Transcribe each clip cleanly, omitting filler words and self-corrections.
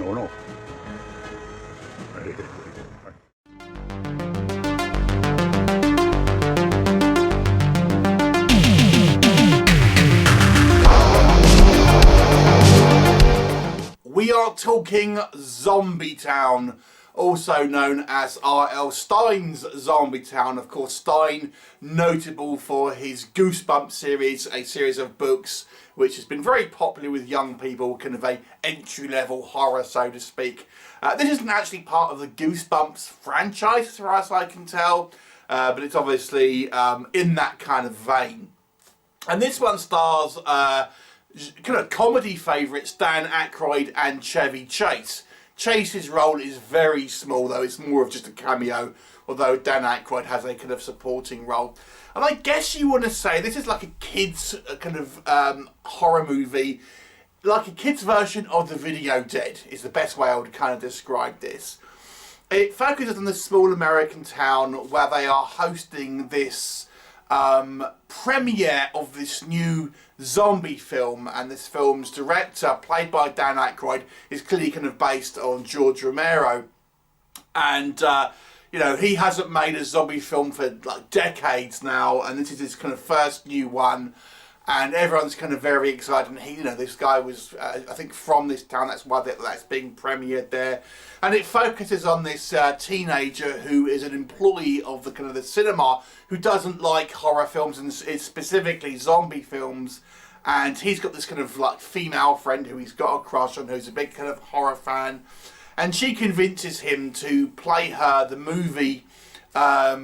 ¿O no? We are talking Zombie Town, also known as R.L. Stine's Zombie Town. Of course, Stine, notable for his Goosebumps series, a series of books which has been very popular with young people, kind of a entry-level horror, so to speak. This isn't actually part of the Goosebumps franchise, as far as I can tell, but it's obviously in that kind of vein. And this one stars kind of comedy favourites Dan Aykroyd and Chevy Chase. Chase's role is very small, though. It's more of just a cameo, although Dan Aykroyd has a kind of supporting role. And I guess you want to say this is like a kid's kind of horror movie, like a kid's version of The Video Dead is the best way I would kind of describe this. It focuses on this small American town where they are hosting this premiere of this new zombie film, and this film's director, played by Dan Aykroyd, is clearly kind of based on George Romero, and you know, he hasn't made a zombie film for like decades now, and this is his kind of first new one, and everyone's kind of very excited. And he, you know, this guy was I think from this town, that's why that's being premiered there. And it focuses on this teenager who is an employee of the kind of the cinema, who doesn't like horror films, and specifically zombie films. And he's got this kind of like female friend who he's got a crush on, who's a big kind of horror fan. And she convinces him to play her the movie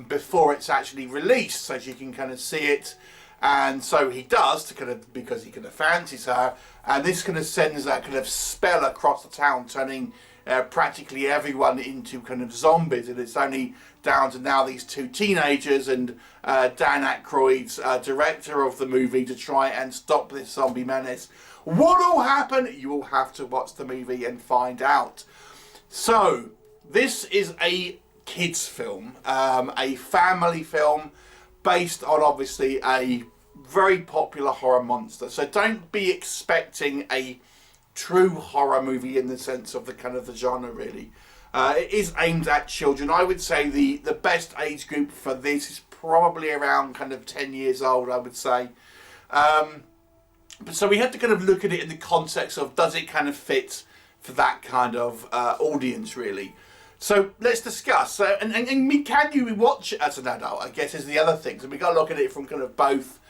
before it's actually released, so she can kind of see it. And so he does, to kind of, because he kind of fancies her, and this kind of sends that kind of spell across the town, turning practically everyone into kind of zombies. And it's only down to now these two teenagers and Dan Aykroyd's director of the movie to try and stop this zombie menace. What will happen? You will have to watch the movie and find out. So, this is a kids film, a family film, based on obviously a very popular horror monster. So don't be expecting a true horror movie in the sense of the kind of the genre, really. It is aimed at children. I would say the best age group for this is probably around kind of 10 years old, I would say. So we have to kind of look at it in the context of, does it kind of fit for that kind of audience, really? So let's discuss. So, and can you watch it as an adult, I guess, is the other thing. So we've got to look at it from kind of both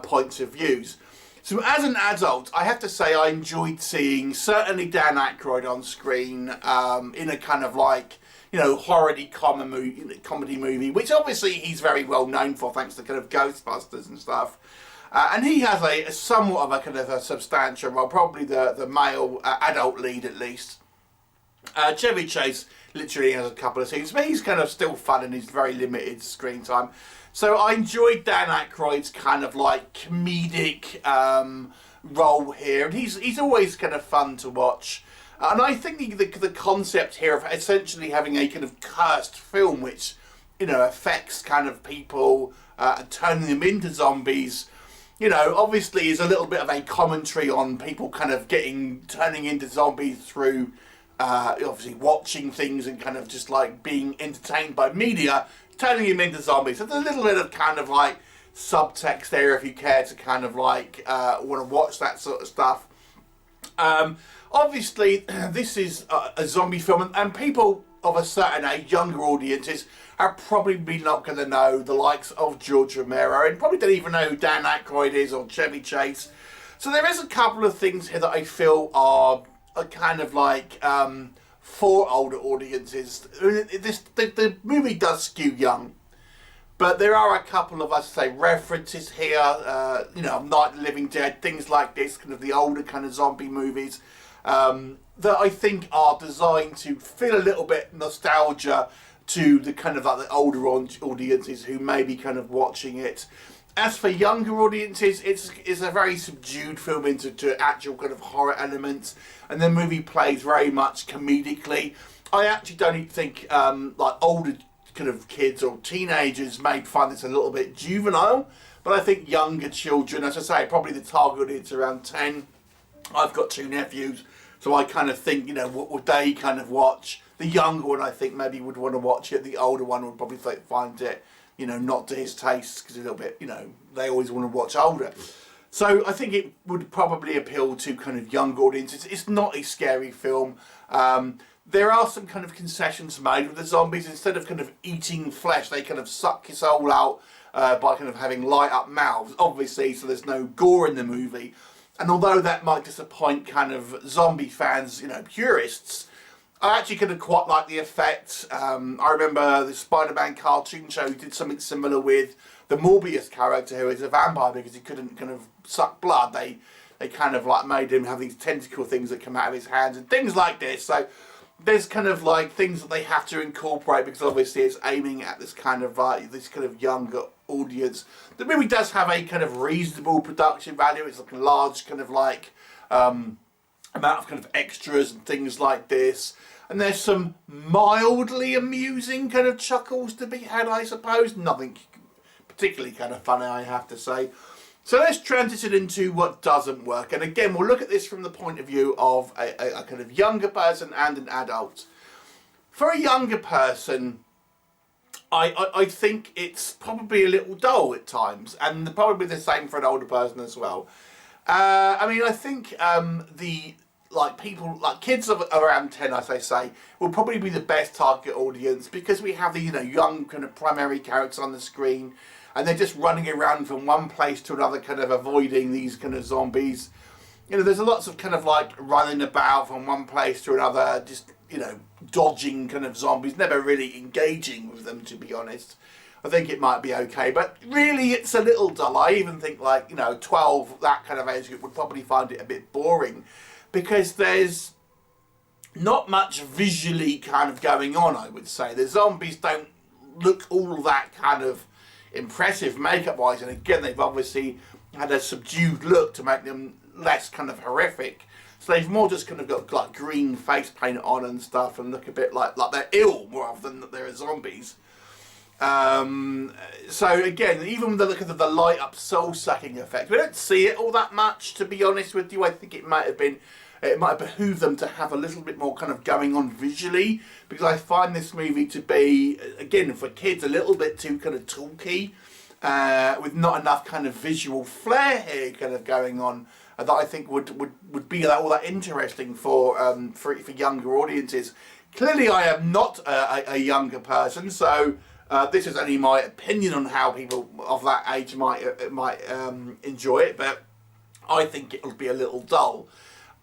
points of views. So as an adult, I have to say I enjoyed seeing certainly Dan Aykroyd on screen in a kind of like, you know, horror-y comedy movie, which obviously he's very well known for, thanks to kind of Ghostbusters and stuff. And he has a somewhat of a kind of a substantial role, probably the male adult lead at least. Chevy Chase literally has a couple of scenes, but he's kind of still fun in his very limited screen time. So I enjoyed Dan Aykroyd's kind of like comedic role here, and he's always kind of fun to watch. And I think the concept here of essentially having a kind of cursed film which, you know, affects kind of people and turning them into zombies, you know, obviously is a little bit of a commentary on people kind of turning into zombies through obviously watching things and kind of just like being entertained by media, turning them into zombies. So there's a little bit of kind of like subtext there if you care to kind of like want to watch that sort of stuff. Obviously this is a zombie film, and people of a certain age, younger audiences, are probably not going to know the likes of George Romero, and probably don't even know who Dan Aykroyd is or Chevy Chase. So there is a couple of things here that I feel are kind of like for older audiences. The movie does skew young, but there are a couple of, as I say, references here, you know, Night of the Living Dead, things like this, kind of the older kind of zombie movies, that I think are designed to feel a little bit nostalgia to the kind of like the older audiences who may be kind of watching it. As for younger audiences, it's a very subdued film into actual kind of horror elements, and the movie plays very much comedically. I actually don't think like older kind of kids or teenagers may find this a little bit juvenile, but I think younger children, as I say, probably the target audience around 10. I've got two nephews, So I kind of think, you know, what would they kind of watch? The younger one, I think, maybe would want to watch it. The older one would probably find it, you know, not to his taste, because a little bit, you know, they always want to watch older. So I think it would probably appeal to kind of young audiences. It's not a scary film. There are some kind of concessions made with the zombies. Instead of kind of eating flesh, they kind of suck your soul out by kind of having light up mouths, obviously, so there's no gore in the movie. And although that might disappoint kind of zombie fans, you know, purists, I actually kind of quite like the effect. I remember the Spider-Man cartoon show did something similar with the Morbius character, who is a vampire because he couldn't kind of suck blood. They kind of like made him have these tentacle things that come out of his hands and things like this. So there's kind of like things that they have to incorporate because obviously it's aiming at this kind of younger audience. The movie does have a kind of reasonable production value. It's like a large kind of like amount of kind of extras and things like this. And there's some mildly amusing kind of chuckles to be had, I suppose. Nothing particularly kind of funny, I have to say. So let's transition into what doesn't work. And again, we'll look at this from the point of view of a kind of younger person and an adult. For a younger person, I think it's probably a little dull at times, and probably the same for an older person as well. I mean, I think people like kids of around 10, as I say, will probably be the best target audience because we have the, you know, young kind of primary characters on the screen, and they're just running around from one place to another, kind of avoiding these kind of zombies. You know, there's lots of kind of like running about from one place to another, just, you know, dodging kind of zombies, never really engaging with them, to be honest. I think it might be okay, but really it's a little dull. I even think, like, you know, 12, that kind of age group would probably find it a bit boring because there's not much visually kind of going on, I would say. The zombies don't look all that kind of impressive makeup wise, and again, they've obviously had a subdued look to make them less kind of horrific. So they've more just kind of got like green face paint on and stuff and look a bit like they're ill more often than that they're zombies. So again, even with the look of the light up soul sucking effect, we don't see it all that much, to be honest with you. I think it might have behooved them to have a little bit more kind of going on visually, because I find this movie to be, again, for kids, a little bit too kind of talky, with not enough kind of visual flair here kind of going on, that I think would be all that interesting for younger audiences. Clearly I am not a younger person, so this is only my opinion on how people of that age might enjoy it, but I think it'll be a little dull.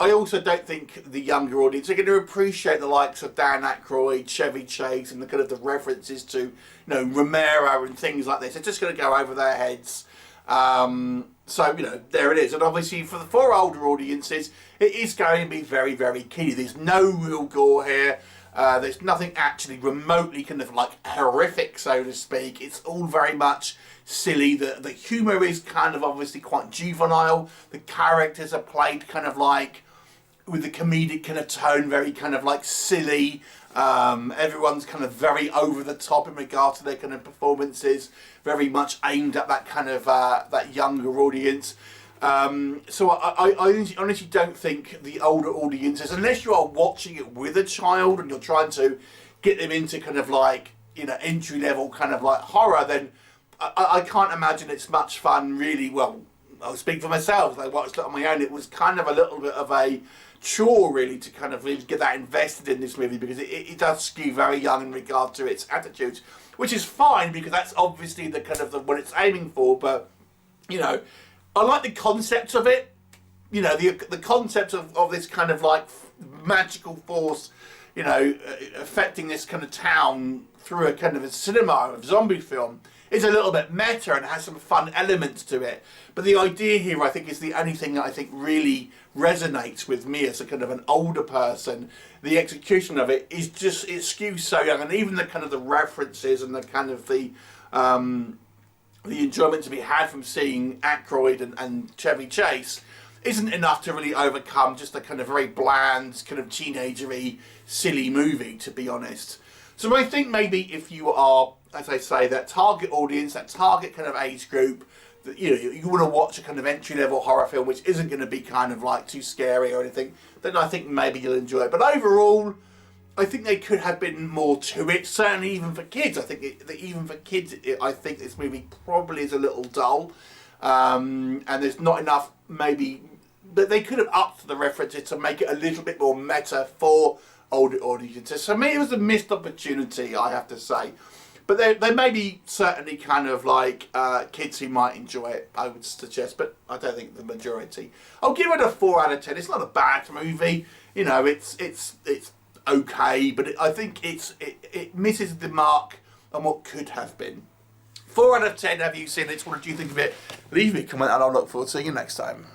I also don't think the younger audience are going to appreciate the likes of Dan Aykroyd, Chevy Chase, and the kind of the references to, you know, Romero and things like this. It's just going to go over their heads. So, you know, there it is. And obviously for older audiences, it is going to be very, very key. There's no real gore here. There's nothing actually remotely kind of like horrific, so to speak. It's all very much silly. The humour is kind of obviously quite juvenile. The characters are played kind of like with the comedic kind of tone, very kind of like silly. Everyone's kind of very over the top in regard to their kind of performances, very much aimed at that kind of that younger audience. So I honestly don't think the older audiences, unless you are watching it with a child and you're trying to get them into kind of like, you know, entry level kind of like horror, then I can't imagine it's much fun, really. Well, I'll speak for myself. I watched it on my own. It was kind of a little bit of a chore, really, to kind of really get that invested in this movie, because it does skew very young in regard to its attitudes, which is fine because that's obviously the kind of what it's aiming for. But, you know, I like the concept of it. You know, the concept of this kind of like magical force, you know, affecting this kind of town through a kind of a cinema of zombie film is a little bit meta and has some fun elements to it. But the idea here, I think, is the only thing that I think really resonates with me as a kind of an older person. The execution of it is just, it skews so young, and even the kind of the references and the kind of the enjoyment to be had from seeing Aykroyd and Chevy Chase isn't enough to really overcome just a kind of very bland, kind of teenagery, silly movie, to be honest. So I think maybe if you are, as I say, that target audience, that target kind of age group, you want to watch a kind of entry-level horror film which isn't going to be kind of like too scary or anything, then I think maybe you'll enjoy it. But overall, I think there could have been more to it, certainly even for kids. I think even for kids, I think this movie probably is a little dull, and there's not enough maybe, but they could have upped the references to make it a little bit more meta for older audiences. So for me, it was a missed opportunity, I have to say. But there may be certainly kind of like kids who might enjoy it, I would suggest, but I don't think the majority. I'll give it a 4 out of 10. It's not a bad movie, you know. It's okay, but I think it misses the mark on what could have been. 4 out of 10. Have you seen it? What did you think of it? Leave me a comment, and I'll look forward to seeing you next time.